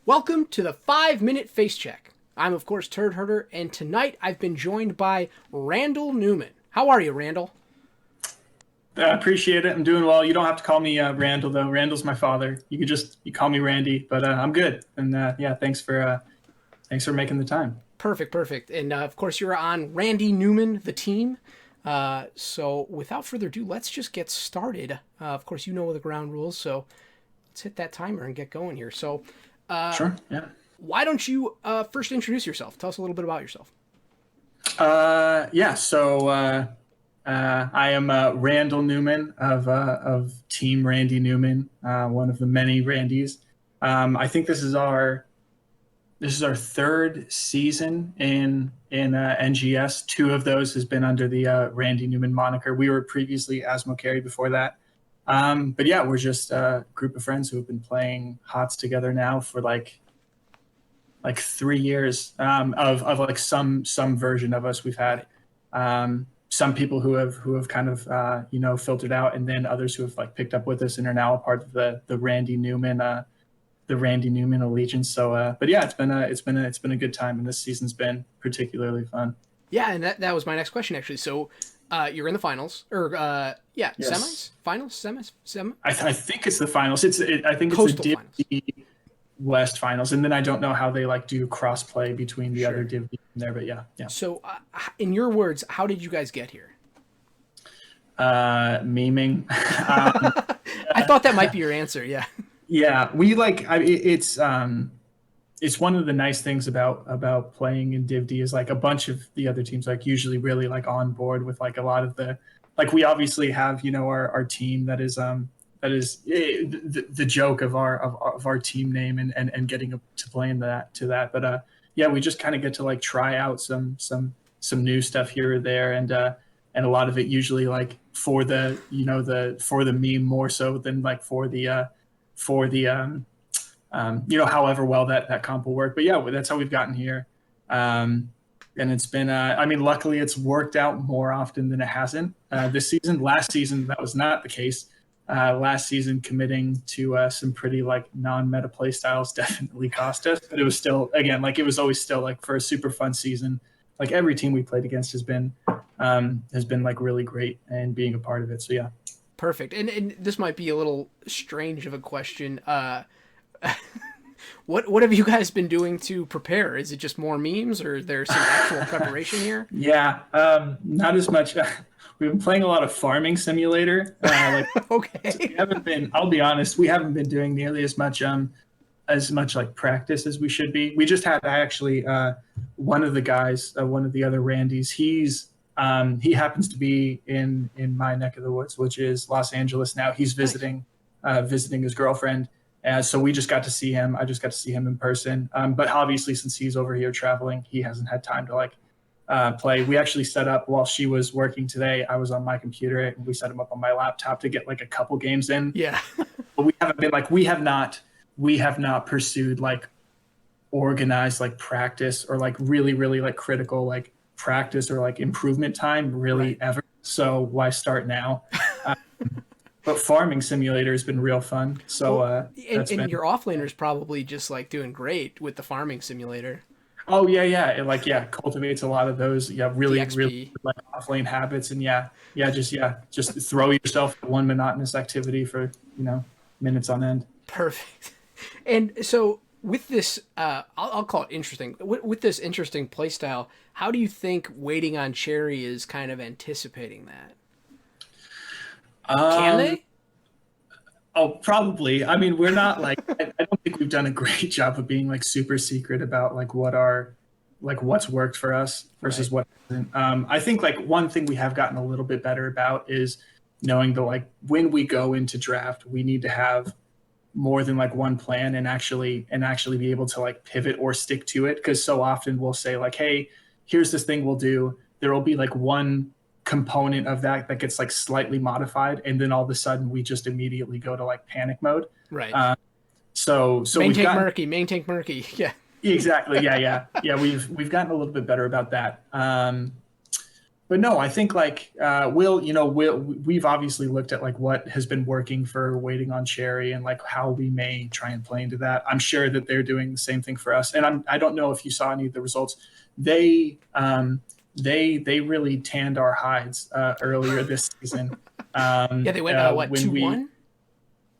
Welcome to the 5-Minute Face Check. I'm, of course, Turd Herder, and tonight I've been joined by Randall Newman. How are you, Randall? I appreciate it. I'm doing well. You don't have to call me Randall, though. Randall's my father. You call me Randy, but I'm good. And yeah, thanks for making the time. Perfect. And, of course, you're on Randy Newman, the team. So without further ado, let's just get started. Of course, you know the ground rules, so let's hit that timer and get going here. So Sure. Yeah. why don't you first introduce yourself? Tell us a little bit about yourself. Yeah. So I am Randall Newman of Team Randy Newman, one of the many Randys. I think this is our third season in NGS. Two of those has been under the Randy Newman moniker. We were previously Asmo Carey before that. But yeah, we're just a group of friends who have been playing HOTS together now for like 3 years, of like some version of us. We've had some people who have kind of filtered out, and then others who have like picked up with us and are now a part of the Randy Newman allegiance. So but yeah, it's been a good time, and this season's been particularly fun. Yeah, and that was my next question, actually. So you're in the finals, or Yes. semis? Finals? Semi? I think it's the finals. I think it's Coastal the Div finals. D West finals, and then I don't know how they like do cross play between the Sure. other Div D in there, but yeah. So, in your words, how did you guys get here? Memeing. I thought that might be your answer. Yeah. Yeah, it's one of the nice things about playing in Div D is like a bunch of the other teams like usually really like on board with like a lot of the, like we obviously have our team that is the joke of our team name and getting to play in that, but yeah, we just kind of get to like try out some new stuff here or there, and a lot of it usually like for the meme more so than like for the however well that comp will work. But yeah, that's how we've gotten here. And it's been, luckily it's worked out more often than it hasn't this season. Last season, that was not the case. Last season, committing to some pretty like non-meta play styles definitely cost us, but it was still, again, like it was always still like for a super fun season. Like every team we played against has been like really great and being a part of it. So yeah. Perfect. And this might be a little strange of a question. What have you guys been doing to prepare? Is it just more memes, or is there some actual preparation here? Yeah, not as much. We've been playing a lot of Farming Simulator. Okay. We haven't been. I'll be honest. We haven't been doing nearly as much like practice as we should be. We just had actually one of the guys, one of the other Randys. He happens to be in my neck of the woods, which is Los Angeles now. He's visiting his girlfriend. So we just got to see him. I just got to see him in person. But obviously, since he's over here traveling, he hasn't had time to like play. We actually set up while she was working today. I was on my computer and we set him up on my laptop to get like a couple games in. Yeah. But we haven't been like we have not pursued like organized like practice or like really like critical like practice or like improvement time really Right. ever. So why start now? But Farming Simulator has been real fun. So And, that's been. your offlaner's probably just like doing great with the farming simulator. Oh yeah. It cultivates a lot of those The really XP. like off lane habits, and just throw yourself at one monotonous activity for minutes on end. Perfect. And so with this, I'll call it interesting. With this interesting playstyle, how do you think waiting on Cherry is kind of anticipating that? Can Um, they? oh, probably. I mean, we're not like I don't think we've done a great job of being like super secret about like what's worked for us versus Right. what hasn't. I think like one thing we have gotten a little bit better about is knowing that like when we go into draft, we need to have more than like one plan and actually be able to like pivot or stick to it, because so often we'll say like, hey, here's this thing we'll do. There will be like one component of that gets like slightly modified, and then all of a sudden we just immediately go to like panic mode. Right. uh, so Main we've tank gotten. murky. Main tank murky. Yeah. Exactly. Yeah. We've gotten a little bit better about that. but no, I think like we've obviously looked at like what has been working for Waiting on Cherry and like how we may try and play into that. I'm sure that they're doing the same thing for us. And I don't know if you saw any of the results. They they really tanned our hides earlier this season. Yeah, they went what, When we 2-1?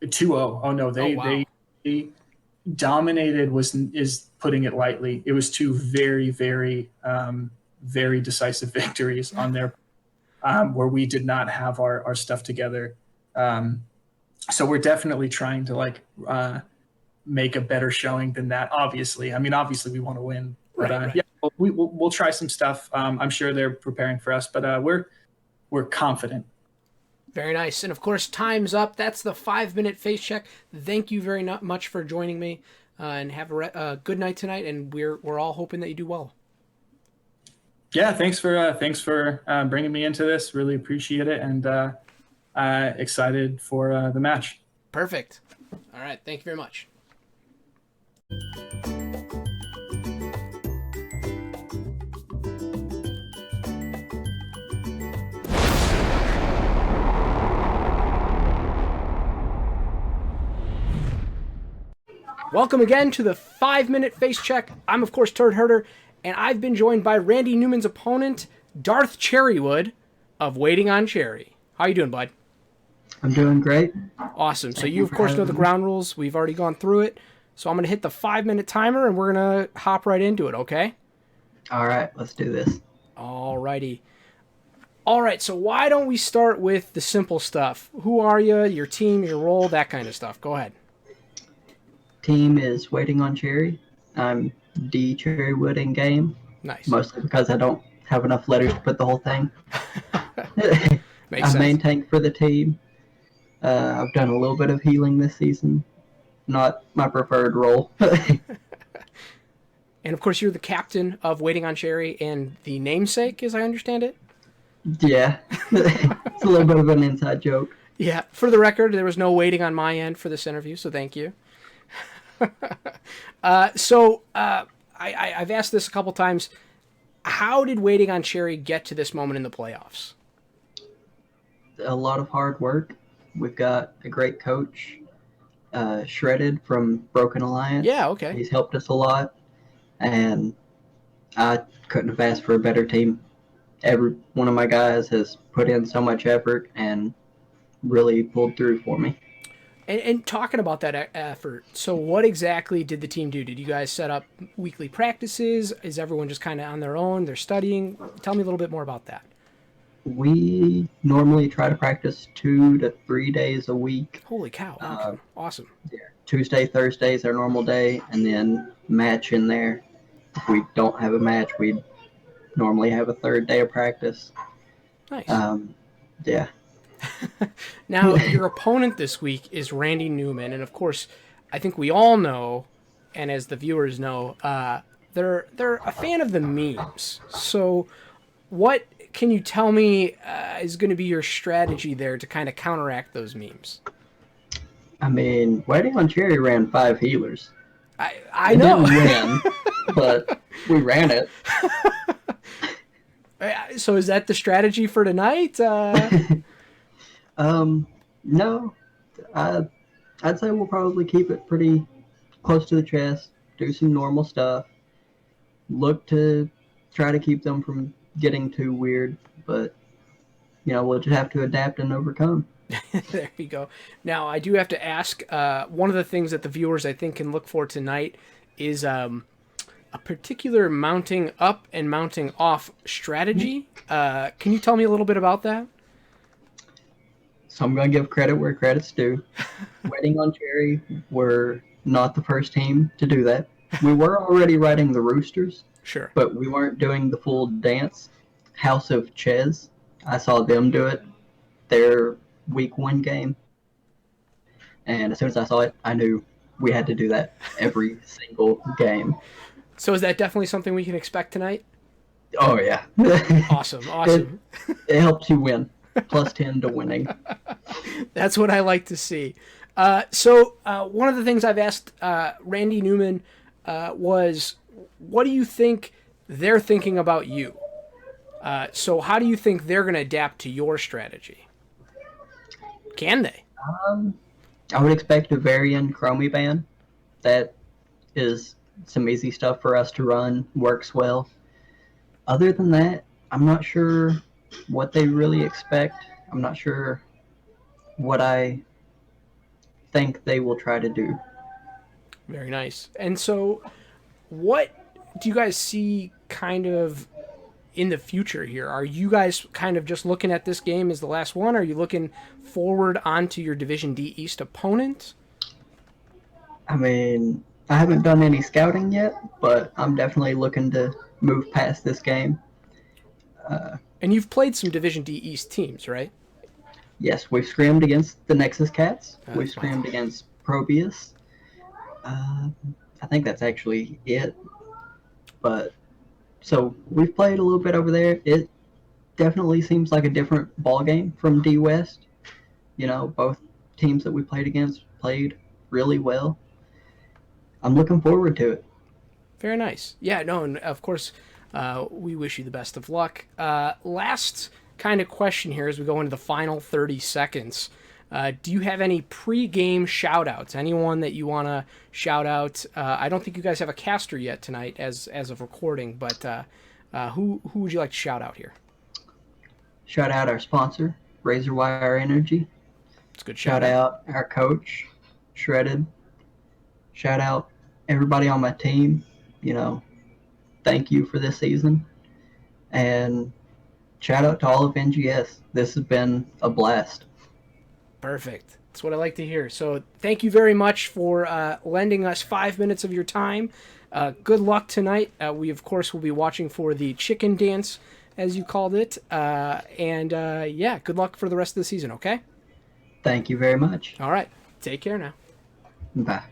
2-0. Oh no, Oh wow. they dominated is putting it lightly. It was two very decisive victories on their where we did not have our stuff together. Um, so we're definitely trying to like make a better showing than that. Obviously, I mean, obviously we want to win, but Right, right. yeah, we'll try some stuff. I'm sure they're preparing for us, but we're confident. Very nice. And of course, time's up. That's the 5-minute face check. Thank you very much for joining me, and have a good night tonight. And we're all hoping that you do well. Yeah, thanks for bringing me into this. Really appreciate it, and excited for the match. Perfect. All right. Thank you very much. Welcome again to the 5-minute face check. I'm, of course, Turd Herder, and I've been joined by Randy Newman's opponent, Darth Cherrywood of Waiting on Cherry. How you doing, bud? I'm doing great. Awesome. So you, of course, know the ground rules. We've already gone through it. So I'm going to hit the 5-minute timer, and we're going to hop right into it, okay? All right, let's do this. Alrighty. All right, so why don't we start with the simple stuff? Who are you, your team, your role, that kind of stuff. Go ahead. Team is Waiting on Cherry. I'm D Cherrywood in game, Nice. mostly because I don't have enough letters to put the whole thing. Makes I'm sense. main tank for the team. I've done a little bit of healing this season. Not my preferred role. And, of course, you're the captain of Waiting on Cherry and the namesake, as I understand it. Yeah, it's a little bit of an inside joke. Yeah, for the record, there was no waiting on my end for this interview, so thank you. I've asked this a couple times. How did Waiting on Cherry get to this moment in the playoffs? A lot of hard work. We've got a great coach, Shredded from Broken Alliance. Yeah, okay. He's helped us a lot, and I couldn't have asked for a better team. Every one of my guys has put in so much effort and really pulled through for me. And talking about that effort, so what exactly did the team do? Did you guys set up weekly practices? Is everyone just kind of on their own? They're studying? Tell me a little bit more about that. We normally try to practice 2 to 3 days a week. Holy cow. Okay. Awesome. Tuesday, Thursday is our normal day, and then match in there. If we don't have a match, we normally have a third day of practice. Nice. Yeah. Now, your opponent this week is Randy Newman, and of course, I think we all know, and as the viewers know, they're a fan of the memes. So, what can you tell me is going to be your strategy there to kind of counteract those memes? I mean, Waiting on Cherry ran 5 healers. I know. Didn't win, but we ran it. So is that the strategy for tonight? No. I'd say we'll probably keep it pretty close to the chest, do some normal stuff, look to try to keep them from getting too weird, but, we'll just have to adapt and overcome. There you go. Now, I do have to ask, one of the things that the viewers, I think, can look for tonight is a particular mounting up and mounting off strategy. Can you tell me a little bit about that? So I'm going to give credit where credit's due. Waiting on Cherry were not the first team to do that. We were already riding the Roosters. Sure. But we weren't doing the full dance. House of Ches, I saw them do it. Their week 1 game. And as soon as I saw it, I knew we had to do that every single game. So is that definitely something we can expect tonight? Oh, yeah. Awesome. It helps you win. Plus 10 to winning. That's what I like to see. So one of the things I've asked Randy Newman was, what do you think they're thinking about you? So how do you think they're going to adapt to your strategy? Can they? I would expect a Varian Chromie ban. That is some easy stuff for us to run, works well. Other than that, I'm not sure what they really expect. I'm not sure what I think they will try to do. Very nice. And so, what do you guys see kind of in the future here? Are you guys kind of just looking at this game as the last one? Are you looking forward onto your Division D East opponent? I mean, I haven't done any scouting yet, but I'm definitely looking to move past this game. And you've played some Division D East teams, right? Yes, we've scrimmed against the Nexus Cats. We've That's scrimmed against Probius. I think that's actually it. But so we've played a little bit over there. It definitely seems like a different ball game from D West. You know, both teams that we played against played really well. I'm looking forward to it. Very nice. Yeah, no, and of course, we wish you the best of luck. Last kind of question here as we go into the final 30 seconds. Do you have any pre-game shout-outs? Anyone that you want to shout out? I don't think you guys have a caster yet tonight as of recording, but who would you like to shout out here? Shout out our sponsor, Razor Wire Energy. It's a good Shout out our coach, Shredded. Shout out everybody on my team. You know, thank you for this season. And shout out to all of NGS. This has been a blast. Perfect. That's what I like to hear. So thank you very much for lending us 5 minutes of your time. Good luck tonight. We, of course, will be watching for the chicken dance, as you called it. Yeah, good luck for the rest of the season, okay? Thank you very much. All right. Take care now. Bye.